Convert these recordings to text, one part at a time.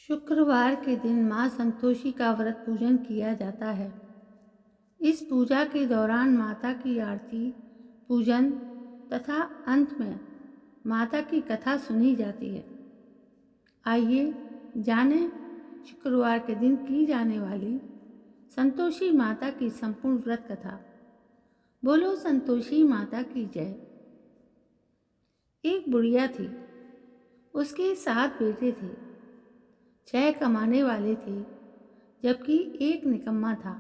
शुक्रवार के दिन माँ संतोषी का व्रत पूजन किया जाता है। इस पूजा के दौरान माता की आरती, पूजन तथा अंत में माता की कथा सुनी जाती है। आइए जानें शुक्रवार के दिन की जाने वाली संतोषी माता की संपूर्ण व्रत कथा। बोलो संतोषी माता की जय। एक बुढ़िया थी, उसके 7 बेटे थे। 6 कमाने वाले थे, जबकि एक निकम्मा था।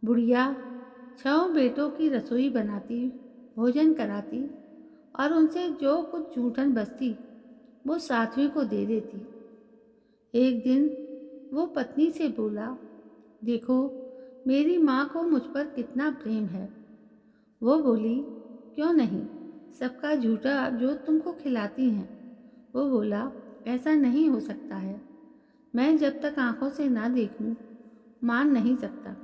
बुढ़िया 6 बेटों की रसोई बनाती, भोजन कराती और उनसे जो कुछ जूठन बचती वो 7वीं को दे देती। एक दिन वो पत्नी से बोला, देखो मेरी माँ को मुझ पर कितना प्रेम है। वो बोली, क्यों नहीं, सबका झूठा जो तुमको खिलाती हैं। वो बोला, ऐसा नहीं हो सकता है, मैं जब तक आंखों से ना देखूं मान नहीं सकता।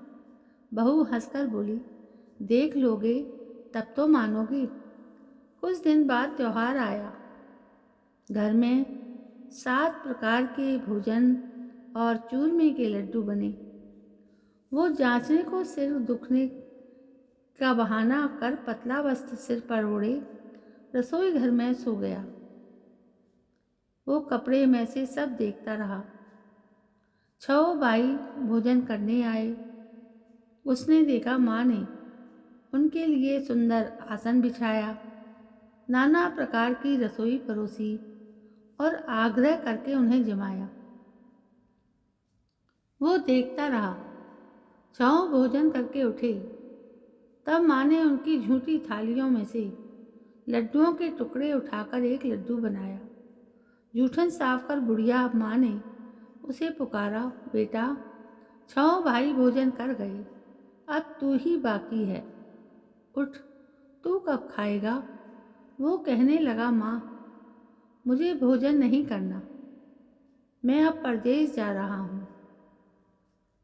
बहू हंसकर बोली, देख लोगे तब तो मानोगे। कुछ दिन बाद त्योहार आया। घर में 7 प्रकार के भोजन और चूरमे के लड्डू बने। वो जांचने को सिर दुखने का बहाना कर पतला वस्त्र सिर पर ओढ़े रसोई घर में सो गया। वो कपड़े में से सब देखता रहा। 6 भाई भोजन करने आए। उसने देखा माँ ने उनके लिए सुंदर आसन बिछाया, नाना प्रकार की रसोई परोसी और आग्रह करके उन्हें जमाया। वो देखता रहा। 6 भोजन करके उठे, तब माँ ने उनकी झूठी थालियों में से लड्डुओं के टुकड़े उठाकर एक लड्डू बनाया। जूठन साफ कर बुढ़िया माँ ने उसे पुकारा, बेटा 6 भाई भोजन कर गए, अब तू ही बाकी है, उठ, तू कब खाएगा। वो कहने लगा, माँ मुझे भोजन नहीं करना, मैं अब परदेश जा रहा हूँ।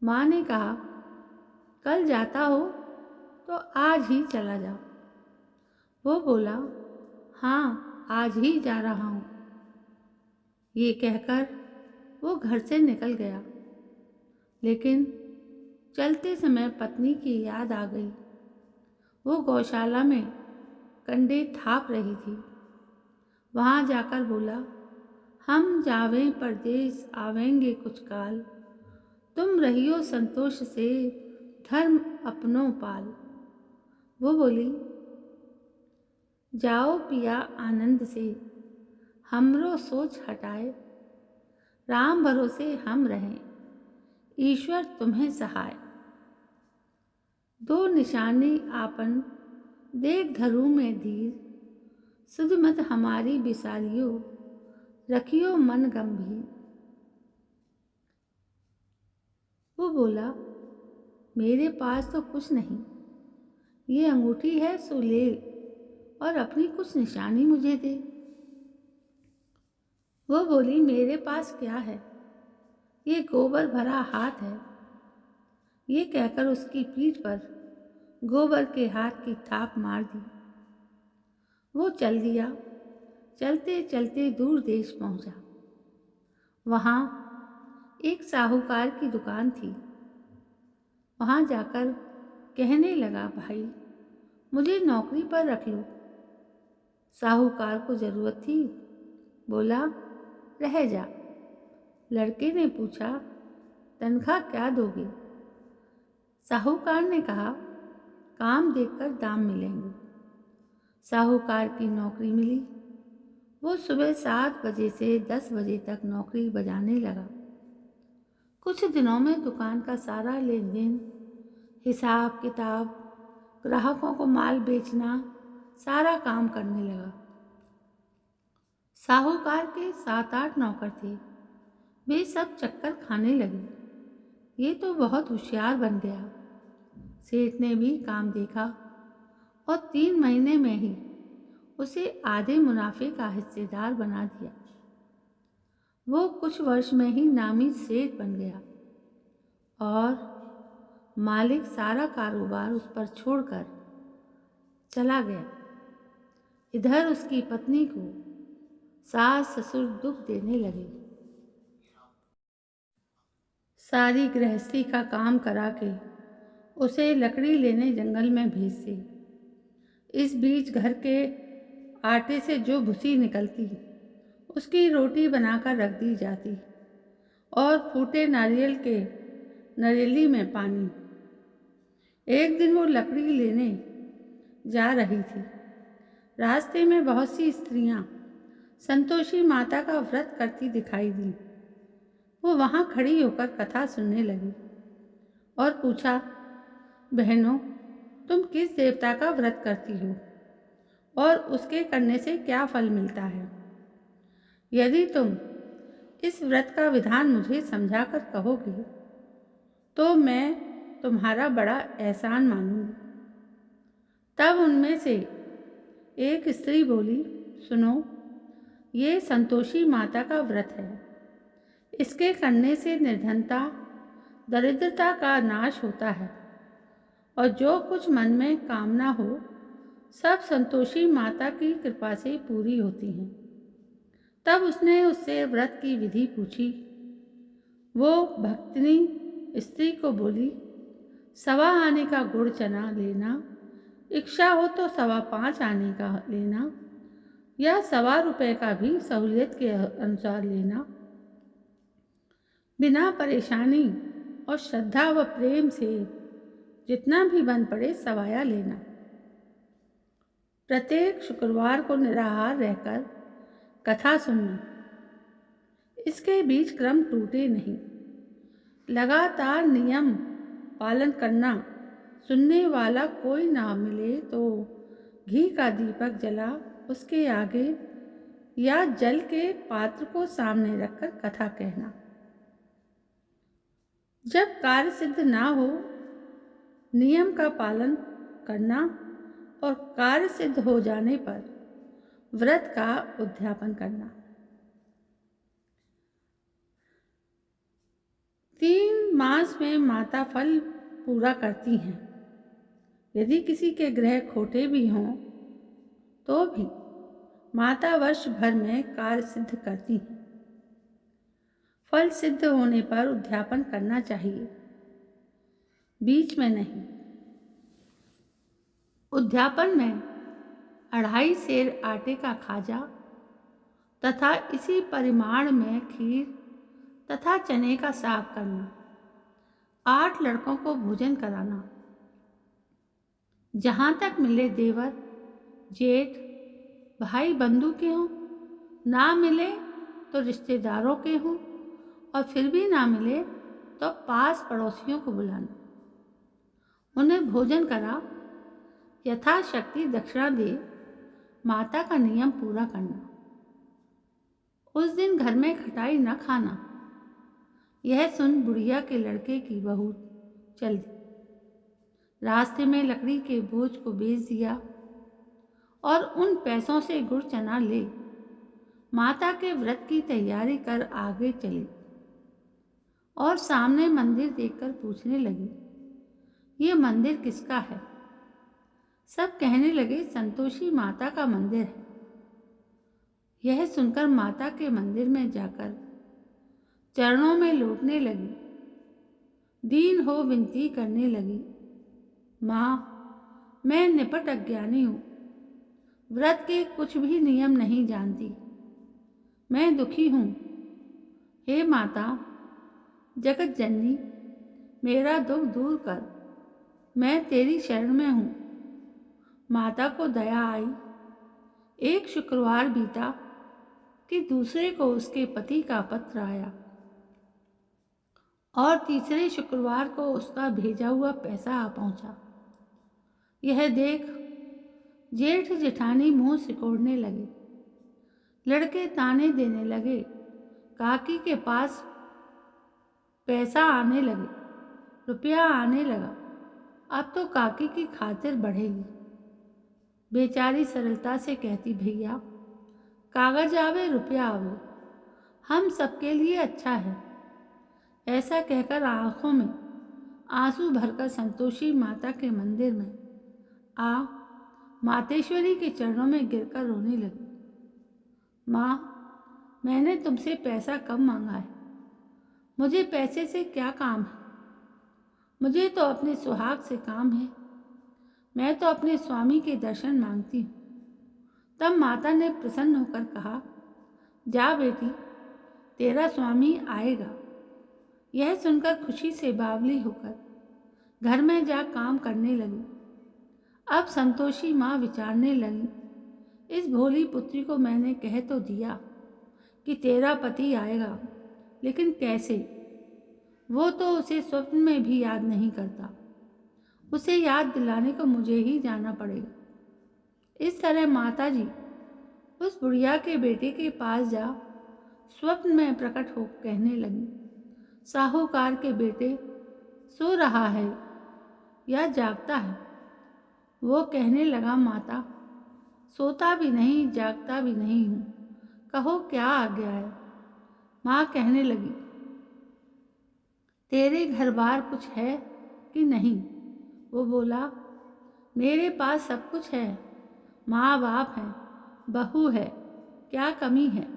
माँ ने कहा, कल जाता हो तो आज ही चला जाओ। वो बोला, हाँ आज ही जा रहा हूँ। ये कहकर वो घर से निकल गया, लेकिन चलते समय पत्नी की याद आ गई। वो गौशाला में कंडे थाप रही थी। वहाँ जाकर बोला, हम जावें परदेस आवेंगे कुछ काल, तुम रहियो संतोष से धर्म अपनों पाल। वो बोली, जाओ पिया आनंद से, हमरो सोच हटाए, राम भरोसे हम रहें, ईश्वर तुम्हें सहाय। 2 निशानी आपन देख धरू में धीर, सुध मत हमारी बिसारियो, रखियो मन गंभीर। वो बोला, मेरे पास तो कुछ नहीं, ये अंगूठी है सो ले और अपनी कुछ निशानी मुझे दे। वो बोली, मेरे पास क्या है, ये गोबर भरा हाथ है। ये कहकर उसकी पीठ पर गोबर के हाथ की थाप मार दी। वो चल दिया। चलते चलते दूर देश पहुंचा। वहाँ एक साहूकार की दुकान थी। वहाँ जाकर कहने लगा, भाई मुझे नौकरी पर रख लो। साहूकार को जरूरत थी, बोला, रह जा। लड़के ने पूछा, तनख्वाह क्या दोगे। साहूकार ने कहा, काम देखकर दाम मिलेंगे। साहूकार की नौकरी मिली। वो सुबह 7 बजे से 10 बजे तक नौकरी बजाने लगा। कुछ दिनों में दुकान का सारा लेन देन, हिसाब किताब, ग्राहकों को माल बेचना, सारा काम करने लगा। साहूकार के 7-8 नौकर थे। वे सब चक्कर खाने लगे। ये तो बहुत होशियार बन गया। सेठ ने भी काम देखा और 3 महीने में ही उसे आधे मुनाफे का हिस्सेदार बना दिया। वो कुछ वर्ष में ही नामी सेठ बन गया और मालिक सारा कारोबार उस पर छोड़कर चला गया। इधर उसकी पत्नी को सास ससुर दुख देने लगे। सारी गृहस्थी का काम करा के उसे लकड़ी लेने जंगल में भेजते। इस बीच घर के आटे से जो भूसी निकलती उसकी रोटी बनाकर रख दी जाती और फूटे नारियल के नरेली में पानी। एक दिन वो लकड़ी लेने जा रही थी। रास्ते में बहुत सी स्त्रियां संतोषी माता का व्रत करती दिखाई दी। वो वहाँ खड़ी होकर कथा सुनने लगी और पूछा, बहनों, तुम किस देवता का व्रत करती हो और उसके करने से क्या फल मिलता है? यदि तुम इस व्रत का विधान मुझे समझाकर कहोगे तो मैं तुम्हारा बड़ा एहसान मानूंगी। तब उनमें से एक स्त्री बोली, सुनो, ये संतोषी माता का व्रत है। इसके करने से निर्धनता, दरिद्रता का नाश होता है और जो कुछ मन में कामना हो सब संतोषी माता की कृपा से पूरी होती हैं। तब उसने उससे व्रत की विधि पूछी। वो भक्तिनी स्त्री को बोली, 1.25 आने का गुड़ चना लेना, इच्छा हो तो 5.25 आने का लेना या 1.25 रुपये का भी सहूलियत के अनुसार लेना। बिना परेशानी और श्रद्धा व प्रेम से जितना भी बन पड़े सवाया लेना। प्रत्येक शुक्रवार को निराहार रहकर कथा सुनना। इसके बीच क्रम टूटे नहीं। लगातार नियम पालन करना। सुनने वाला कोई ना मिले तो घी का दीपक जला उसके आगे या जल के पात्र को सामने रखकर कथा कहना। जब कार्य सिद्ध ना हो, नियम का पालन करना और कार्य सिद्ध हो जाने पर व्रत का उद्यापन करना। 3 मास में माता फल पूरा करती हैं। यदि किसी के ग्रह खोटे भी हों तो भी माता वर्ष भर में कार्य सिद्ध करती हैं। फल सिद्ध होने पर उद्यापन करना चाहिए, बीच में नहीं। उद्यापन में 2.5 सेर आटे का खाजा तथा इसी परिमाण में खीर तथा चने का साग करना। 8 लड़कों को भोजन कराना। जहाँ तक मिले देवर, जेठ, भाई बंधु के हों, ना मिले तो रिश्तेदारों के हों और फिर भी ना मिले तो पास पड़ोसियों को बुलाना। उन्हें भोजन करा, यथाशक्ति दक्षिणा दे माता का नियम पूरा करना। उस दिन घर में खटाई न खाना। यह सुन बुढ़िया के लड़के की बहू चल दी। रास्ते में लकड़ी के बोझ को बेच दिया और उन पैसों से गुड़ चना ले माता के व्रत की तैयारी कर आगे चली और सामने मंदिर देखकर पूछने लगी, ये मंदिर किसका है? सब कहने लगे, संतोषी माता का मंदिर है। यह सुनकर माता के मंदिर में जाकर चरणों में लौटने लगी। दीन हो विनती करने लगी, माँ, मैं निपट अज्ञानी हूँ, व्रत के कुछ भी नियम नहीं जानती, मैं दुखी हूँ। हे माता जगत जननी, मेरा दुख दूर कर, मैं तेरी शरण में हूँ। माता को दया आई। एक शुक्रवार बीता कि दूसरे को उसके पति का पत्र आया और तीसरे शुक्रवार को उसका भेजा हुआ पैसा आ पहुंचा। यह देख जेठ जेठानी मुंह सिकोड़ने लगे। लड़के ताने देने लगे, काकी के पास पैसा आने लगे, रुपया आने लगा, अब तो काकी की खातिर बढ़ेगी। बेचारी सरलता से कहती, भैया कागज आवे रुपया आवे, हम सबके लिए अच्छा है। ऐसा कहकर आंखों में आंसू भरकर संतोषी माता के मंदिर में आ मातेश्वरी के चरणों में गिरकर रोने लगी। माँ, मैंने तुमसे पैसा कम मांगा है मुझे पैसे से क्या काम है? मुझे तो अपने सुहाग से काम है। मैं तो अपने स्वामी के दर्शन मांगती हूँ। तब माता ने प्रसन्न होकर कहा, जा बेटी, तेरा स्वामी आएगा। यह सुनकर खुशी से बावली होकर घर में जा काम करने लगी। अब संतोषी माँ विचारने लगी, इस भोली पुत्री को मैंने कह तो दिया कि तेरा पति आएगा, लेकिन कैसे? वो तो उसे स्वप्न में भी याद नहीं करता। उसे याद दिलाने को मुझे ही जाना पड़ेगा। इस तरह माताजी उस बुढ़िया के बेटे के पास जा स्वप्न में प्रकट हो कहने लगी, साहूकार के बेटे सो रहा है या जागता है? वो कहने लगा, माता, सोता भी नहीं जागता भी नहीं हूँ, कहो क्या आ गया है? माँ कहने लगी, तेरे घर बार कुछ है कि नहीं? वो बोला, मेरे पास सब कुछ है, माँ बाप है, बहू है, क्या कमी है?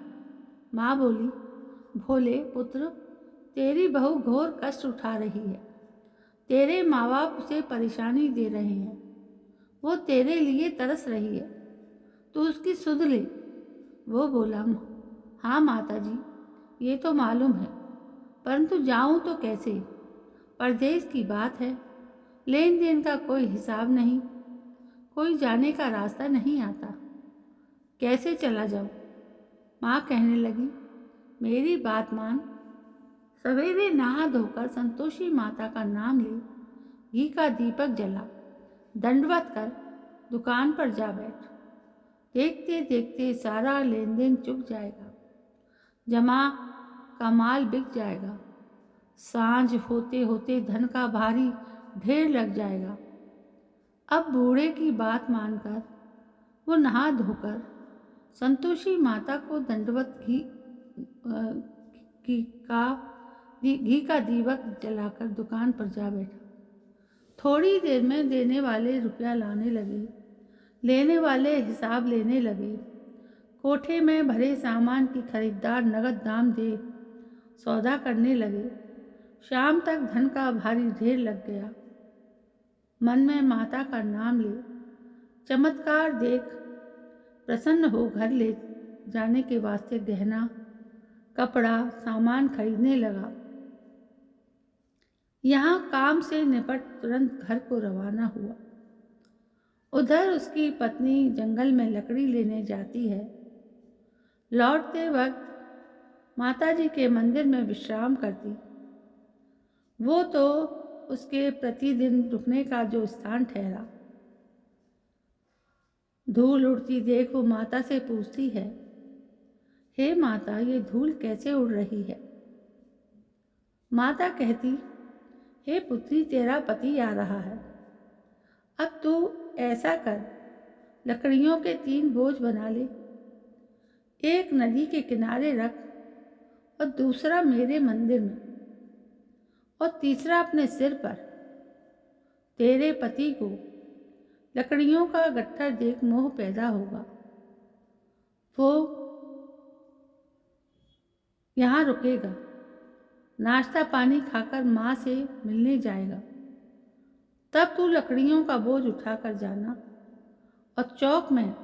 माँ बोली, भोले पुत्र, तेरी बहू घोर कष्ट उठा रही है। तेरे माँ बाप उसे परेशानी दे रहे हैं। वो तेरे लिए तरस रही है, तू उसकी सुध ले। वो बोला, हाँ माता जी, ये तो मालूम है, परंतु जाऊं तो कैसे? परदेश की बात है, लेन देन का कोई हिसाब नहीं, कोई जाने का रास्ता नहीं आता, कैसे चला जाऊं? माँ कहने लगी, मेरी बात मान, सवेरे नहा धोकर संतोषी माता का नाम ले, घी का दीपक जला, दंडवत कर दुकान पर जा बैठ। देखते देखते सारा लेन देन चुक जाएगा, जमा का माल बिक जाएगा, सांझ होते होते धन का भारी ढेर लग जाएगा। अब बूढ़े की बात मानकर वो नहा धोकर संतोषी माता को दंडवत घी का दीपक जलाकर दुकान पर जा बैठा। थोड़ी देर में देने वाले रुपया लाने लगे, लेने वाले हिसाब लेने लगे। कोठे में भरे सामान की खरीदार नगद दाम दे सौदा करने लगे। शाम तक धन का भारी ढेर लग गया। मन में माता का नाम ले, चमत्कार देख प्रसन्न हो घर ले जाने के वास्ते गहना, कपड़ा, सामान खरीदने लगा। यहाँ काम से निपट तुरंत घर को रवाना हुआ। उधर उसकी पत्नी जंगल में लकड़ी लेने जाती है। लौटते वक्त माताजी के मंदिर में विश्राम करती। वो तो उसके प्रतिदिन रुकने का जो स्थान ठहरा। धूल उड़ती देख वो माता से पूछती है, हे माता, ये धूल कैसे उड़ रही है? माता कहती, हे पुत्री, तेरा पति आ रहा है। अब तू ऐसा कर, लकड़ियों के 3 बोझ बना ले, एक नदी के किनारे रख और दूसरा मेरे मंदिर में और तीसरा अपने सिर पर। तेरे पति को लकड़ियों का गट्ठर देख मोह पैदा होगा। वो यहाँ रुकेगा, नाश्ता पानी खाकर माँ से मिलने जाएगा। तब तू लकड़ियों का बोझ उठाकर जाना और चौक में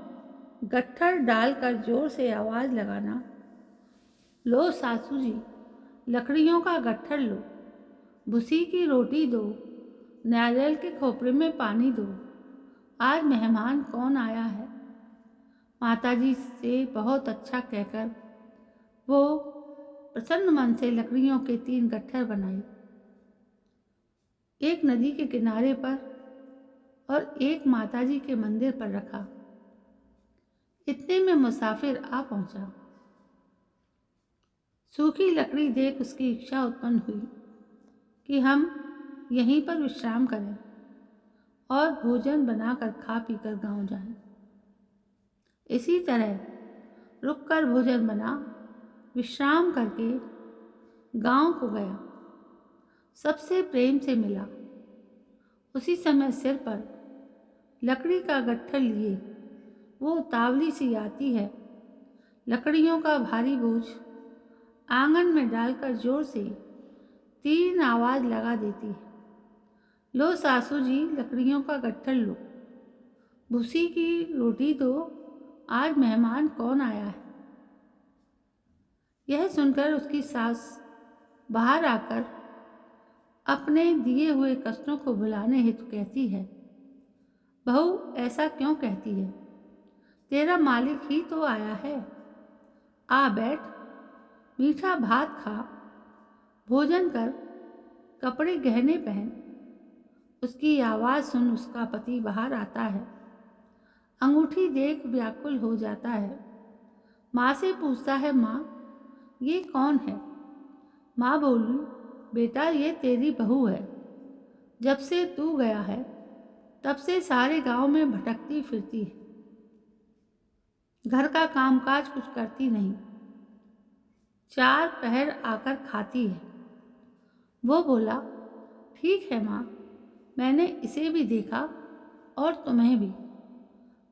गट्ठर डालकर जोर से आवाज़ लगाना, लो सासू जी, लकड़ियों का गट्ठर लो, भूसी की रोटी दो, नारियल के खोपरे में पानी दो, आज मेहमान कौन आया है? माताजी से बहुत अच्छा कहकर वो प्रसन्न मन से लकड़ियों के 3 गट्ठर बनाए, एक नदी के किनारे पर और एक माताजी के मंदिर पर रखा। इतने में मुसाफिर आ पहुंचा। सूखी लकड़ी देख उसकी इच्छा उत्पन्न हुई कि हम यहीं पर विश्राम करें और भोजन बनाकर खा पीकर गांव जाएं। इसी तरह रुककर भोजन बना, विश्राम करके गांव को गया। सबसे प्रेम से मिला। उसी समय सिर पर लकड़ी का गट्ठर लिए वो उतावली सी आती है। लकड़ियों का भारी बोझ आंगन में डालकर जोर से तीन आवाज़ लगा देती है, लो सासू जी लकड़ियों का गट्ठर लो, भूसी की रोटी दो, आज मेहमान कौन आया है। यह सुनकर उसकी सास बाहर आकर अपने दिए हुए कष्टों को भुलाने हेतु कहती है, बहू ऐसा क्यों कहती है, तेरा मालिक ही तो आया है, आ बैठ, मीठा भात खा, भोजन कर, कपड़े गहने पहन। उसकी आवाज़ सुन उसका पति बाहर आता है, अंगूठी देख व्याकुल हो जाता है। माँ से पूछता है, माँ ये कौन है। माँ बोली, बेटा ये तेरी बहू है, जब से तू गया है तब से सारे गांव में भटकती फिरती है, घर का कामकाज कुछ करती नहीं, चार पहर आकर खाती है। वो बोला, ठीक है माँ, मैंने इसे भी देखा और तुम्हें भी,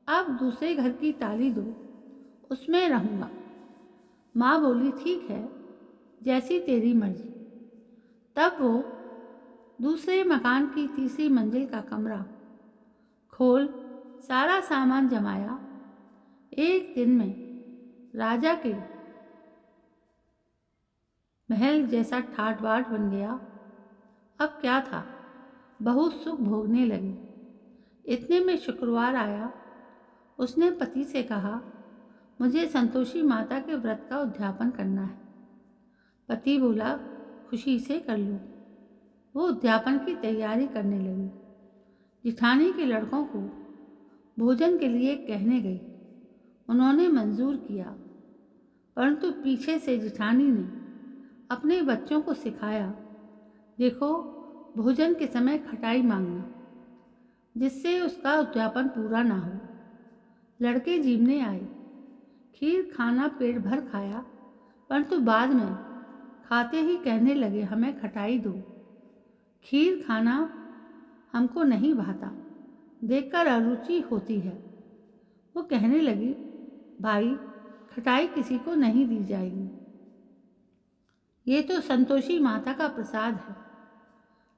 अब दूसरे घर की ताली दो, उसमें रहूँगा। माँ बोली, ठीक है, जैसी तेरी मर्जी। तब वो दूसरे मकान की तीसरी मंजिल का कमरा खोल सारा सामान जमाया। एक दिन में राजा के महल जैसा ठाट बाट बन गया। अब क्या था, बहू सुख भोगने लगी। इतने में शुक्रवार आया। उसने पति से कहा, मुझे संतोषी माता के व्रत का उद्यापन करना है। पति बोला, खुशी से कर लो। वो उद्यापन की तैयारी करने लगी। जिठानी के लड़कों को भोजन के लिए कहने गई। उन्होंने मंजूर किया, परंतु पीछे से जिठानी ने अपने बच्चों को सिखाया, देखो भोजन के समय खटाई मांगना, जिससे उसका उद्यापन पूरा ना हो। लड़के जीवने आए, खीर खाना पेट भर खाया, परंतु बाद में खाते ही कहने लगे, हमें खटाई दो, खीर खाना हमको नहीं भाता, देखकर अरुचि होती है। वो कहने लगी, भाई खटाई किसी को नहीं दी जाएगी, ये तो संतोषी माता का प्रसाद है।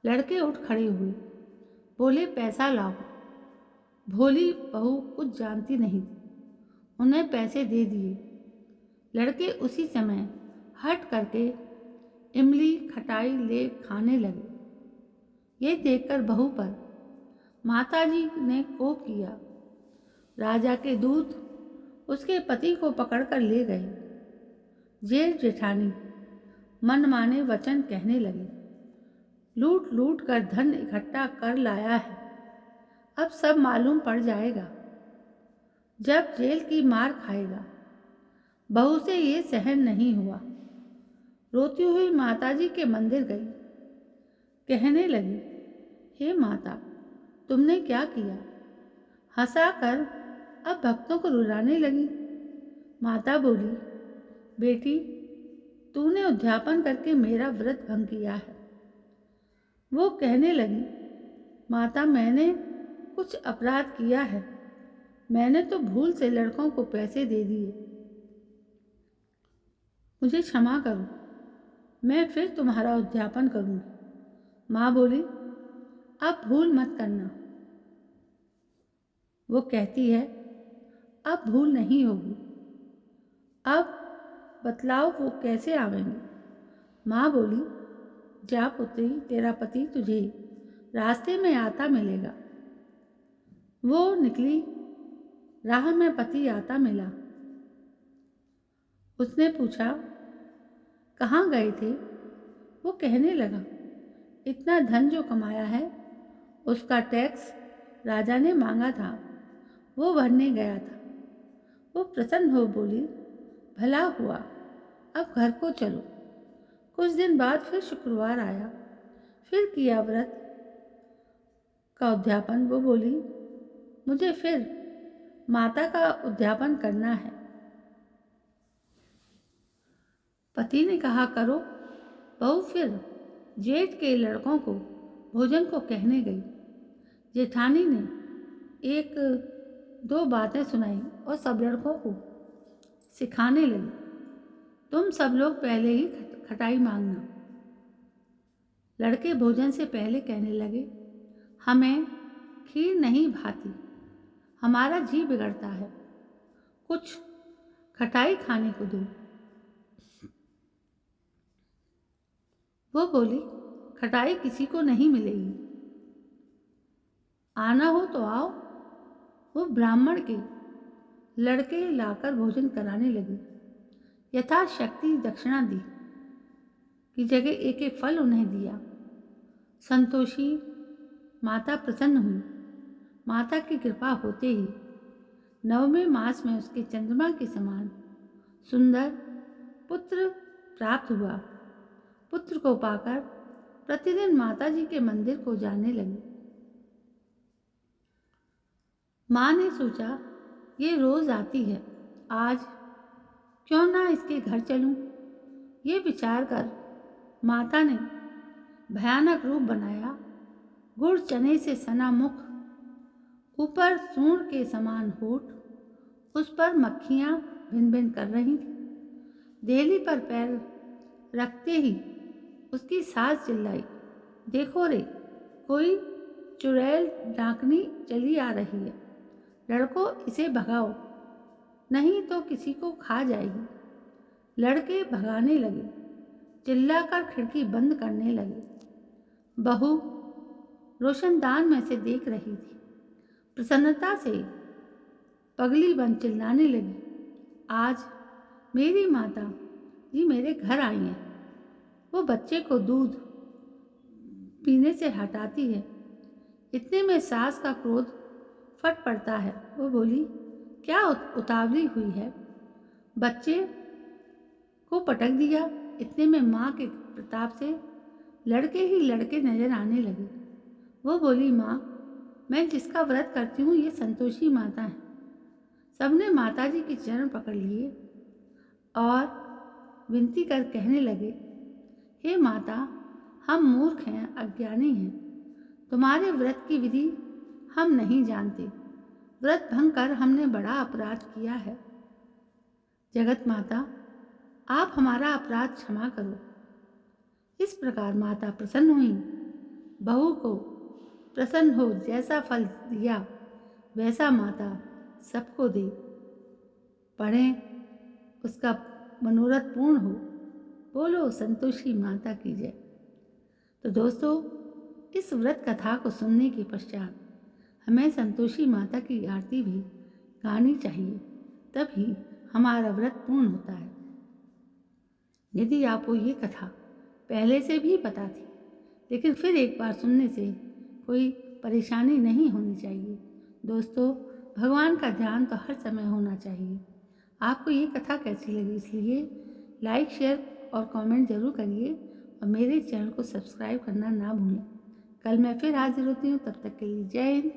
लड़के उठ खड़े हुए, बोले, पैसा लाओ। भोली बहू कुछ जानती नहीं, उन्हें पैसे दे दिए। लड़के उसी समय हट करके इमली खटाई ले खाने लगे। ये देखकर बहू पर माताजी ने कोप किया। राजा के दूत उसके पति को पकड़कर ले गए। जेठ जेठानी मनमाने वचन कहने लगे, लूट लूट कर धन इकट्ठा कर लाया है, अब सब मालूम पड़ जाएगा, जब जेल की मार खाएगा। बहू से ये सहन नहीं हुआ। रोती हुई माताजी के मंदिर गई। कहने लगी, हे माता, तुमने क्या किया। हंसा कर अब भक्तों को रुलाने लगी। माता बोली, बेटी तूने उद्यापन करके मेरा व्रत भंग किया है। वो कहने लगी, माता मैंने कुछ अपराध किया है, मैंने तो भूल से लड़कों को पैसे दे दिए, मुझे क्षमा करो, मैं फिर तुम्हारा उद्यापन करूँगी। माँ बोली, अब भूल मत करना। वो कहती है, अब भूल नहीं होगी, अब बतलाओ वो कैसे आवेंगे। माँ बोली, जा पुत्री, तेरा पति तुझे रास्ते में आता मिलेगा। वो निकली, राह में पति आता मिला। उसने पूछा, कहाँ गए थे। वो कहने लगा, इतना धन जो कमाया है उसका टैक्स राजा ने मांगा था, वो भरने गया था। वो प्रसन्न हो बोली, भला हुआ, अब घर को चलो। कुछ दिन बाद फिर शुक्रवार आया, फिर किया व्रत का उद्यापन। वो बोली, मुझे फिर माता का उद्यापन करना है। पति ने कहा, करो। बहू फिर जेठ के लड़कों को भोजन को कहने गई। जेठानी ने एक दो बातें सुनाई और सब लड़कों को सिखाने लगी, तुम सब लोग पहले ही खटाई मांगना, लड़के भोजन से पहले कहने लगे, हमें खीर नहीं भाती, हमारा जी बिगड़ता है, कुछ खटाई खाने को दो। वो बोली, खटाई किसी को नहीं मिलेगी, आना हो तो आओ। वो ब्राह्मण के लड़के लाकर भोजन कराने लगे। यथाशक्ति दक्षिणा दी की जगह एक एक फल उन्हें दिया। संतोषी माता प्रसन्न हुई। माता की कृपा होते ही 9वें मास में उसके चंद्रमा के समान सुंदर पुत्र प्राप्त हुआ। पुत्र को पाकर प्रतिदिन माता जी के मंदिर को जाने लगी। माँ ने सोचा, ये रोज आती है, आज क्यों ना इसके घर चलूं। ये विचार कर माता ने भयानक रूप बनाया। गुड़ चने से सना मुख, ऊपर सूंड के समान होठ, उस पर मक्खियां भिन भिन कर रही थी। देहली पर पैर रखते ही उसकी सास चिल्लाई, देखो रे, कोई चुड़ैल डाकनी चली आ रही है, लड़को इसे भगाओ, नहीं तो किसी को खा जाएगी। लड़के भगाने लगे, चिल्लाकर खिड़की बंद करने लगे। बहू रोशनदान में से देख रही थी। प्रसन्नता से पगली बन चिल्लाने लगी, आज मेरी माता जी मेरे घर आई हैं। वो बच्चे को दूध पीने से हटाती है। इतने में सास का क्रोध फट पड़ता है। वो बोली, क्या उतावली हुई है, बच्चे को पटक दिया। इतने में माँ के प्रताप से लड़के ही लड़के नजर आने लगे। वो बोली, माँ, मैं जिसका व्रत करती हूँ ये संतोषी माता है। सबने माता जी के चरण पकड़ लिए और विनती कर कहने लगे, हे माता, हम मूर्ख हैं, अज्ञानी हैं, तुम्हारे व्रत की विधि हम नहीं जानते। व्रत भंग कर हमने बड़ा अपराध किया है। जगत माता, आप हमारा अपराध क्षमा करो। इस प्रकार माता प्रसन्न हुई। बहू को प्रसन्न हो जैसा फल दिया वैसा माता सबको दे। पढ़ें, उसका मनोरथ पूर्ण हो। बोलो संतोषी माता की जय। तो दोस्तों, इस व्रत कथा को सुनने के पश्चात हमें संतोषी माता की आरती भी गानी चाहिए, तभी हमारा व्रत पूर्ण होता है। यदि आपको ये कथा पहले से भी पता थी, लेकिन फिर एक बार सुनने से कोई परेशानी नहीं होनी चाहिए। दोस्तों, भगवान का ध्यान तो हर समय होना चाहिए। आपको ये कथा कैसी लगी, इसलिए लाइक, शेयर और कमेंट ज़रूर करिए और मेरे चैनल को सब्सक्राइब करना ना भूलें। कल मैं फिर हाजिर होती हूँ, तब तक के लिए जय हिंद,